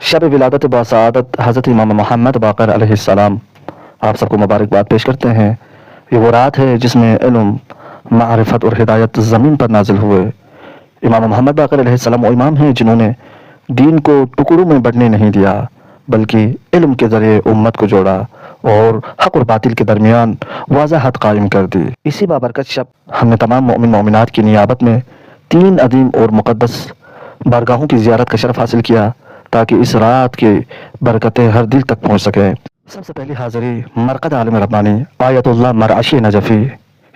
شب ولادت باسعادت حضرت امام محمد باقر علیہ السلام آپ سب کو مبارکباد پیش کرتے ہیں۔ یہ وہ رات ہے جس میں علم، معرفت اور ہدایت زمین پر نازل ہوئے۔ امام محمد باقر علیہ السلام وہ امام ہیں جنہوں نے دین کو ٹکڑوں میں بٹنے نہیں دیا، بلکہ علم کے ذریعے امت کو جوڑا اور حق اور باطل کے درمیان واضح حد قائم کر دی۔ اسی بابرکت شب ہم نے تمام مومن مومنات کی نیابت میں 3 عظیم اور مقدس بارگاہوں کی زیارت کا شرف حاصل کیا تاکہ اس رات کی برکتیں ہر دل تک پہنچ سکیں۔ سب سے پہلی حاضری مرقد عالم ربانی آیت اللہ مرعشی نجفی۔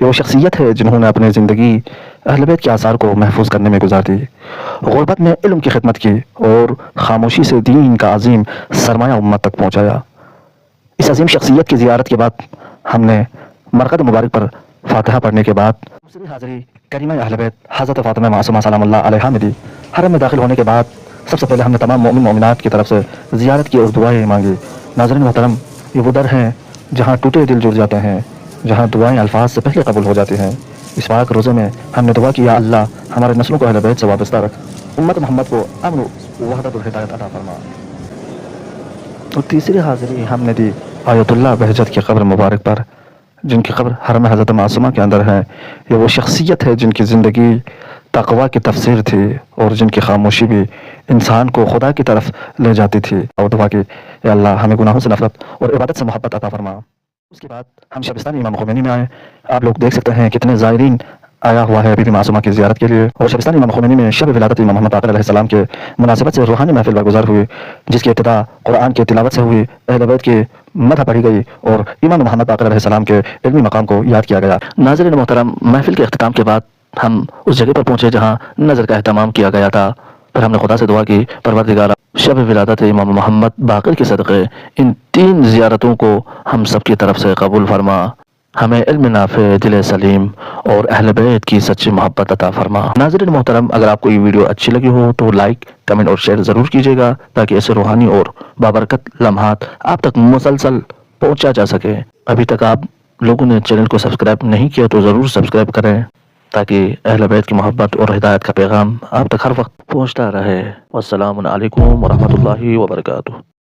یہ وہ شخصیت ہے جنہوں نے اپنی زندگی اہل بیت کے آثار کو محفوظ کرنے میں گزار دی، غربت میں علم کی خدمت کی اور خاموشی سے دین کا عظیم سرمایہ امت تک پہنچایا۔ اس عظیم شخصیت کی زیارت کے بعد ہم نے مرقد مبارک پر فاتحہ پڑھنے کے بعد دوسری حاضری کریمہ اہل بیت حضرت فاطمہ معصومہ سلام اللہ علیہا میں دی۔ حرم میں داخل ہونے کے بعد سب سے پہلے ہم نے تمام مومن مومنات کی طرف سے زیارت کی اور دعائیں مانگی۔ ناظرین محترم، یہ وہ در ہیں جہاں ٹوٹے دل جڑ جاتے ہیں، جہاں دعائیں الفاظ سے پہلے قبول ہو جاتی ہیں۔ اس پاک روزے میں ہم نے دعا کی، یا اللہ ہمارے نسلوں کو اہل بیت سے وابستہ رکھ، امت محمد کو امن و وحدت اور ہدایت عطا فرما۔ اور تیسری حاضری ہم نے دی آیت اللہ بہجت کی قبر مبارک پر، جن کی قبر حرم حضرت معصومہ کے اندر ہے۔ یہ وہ شخصیت ہے جن کی زندگی تقوی کی تفسیر تھی اور جن کی خاموشی بھی انسان کو خدا کی طرف لے جاتی تھی۔ اور دعا کی، اے اللہ ہمیں گناہوں سے نفرت اور عبادت سے محبت عطا فرما۔ اس کے بعد ہم شبستان امام خمینی میں آئے۔ آپ لوگ دیکھ سکتے ہیں کتنے زائرین آیا ہوا ہے بی بی معصومہ کی زیارت کے لیے۔ اور شبستان امام خمینی میں شب ولادت امام محمد باقر علیہ السلام کے مناسبت سے روحانی محفل برگزار ہوئی، جس کی ابتدا قرآن کی تلاوت سے ہوئی، اہل بیت کی مدح پڑھی گئی اور امام محمد باقر علیہ السلام کے علمی مقام کو یاد کیا گیا۔ ناظرین محترم، محفل کے اختتام کے بعد ہم اس جگہ پر پہنچے جہاں نظر کا اہتمام کیا گیا تھا۔ پھر ہم نے خدا سے دعا کی، پروردگارا شب ولادت امام محمد باقر کے صدقے ان 3 زیارتوں کو ہم سب کی طرف سے قبول فرما، ہمیں علم نافع، دل سلیم اور اہل بیت کی سچی محبت عطا فرما۔ ناظرین محترم، اگر آپ کو یہ ویڈیو اچھی لگی ہو تو لائک، کمنٹ اور شیئر ضرور کیجیے گا تاکہ ایسے روحانی اور بابرکت لمحات آپ تک مسلسل پہنچا جا سکے۔ ابھی تک آپ لوگوں نے چینل کو سبسکرائب نہیں کیا تو ضرور سبسکرائب کریں تاکہ اہل بیت کی محبت اور ہدایت کا پیغام آپ تک ہر وقت پہنچتا رہے۔ والسلام علیکم ورحمۃ اللہ وبرکاتہ۔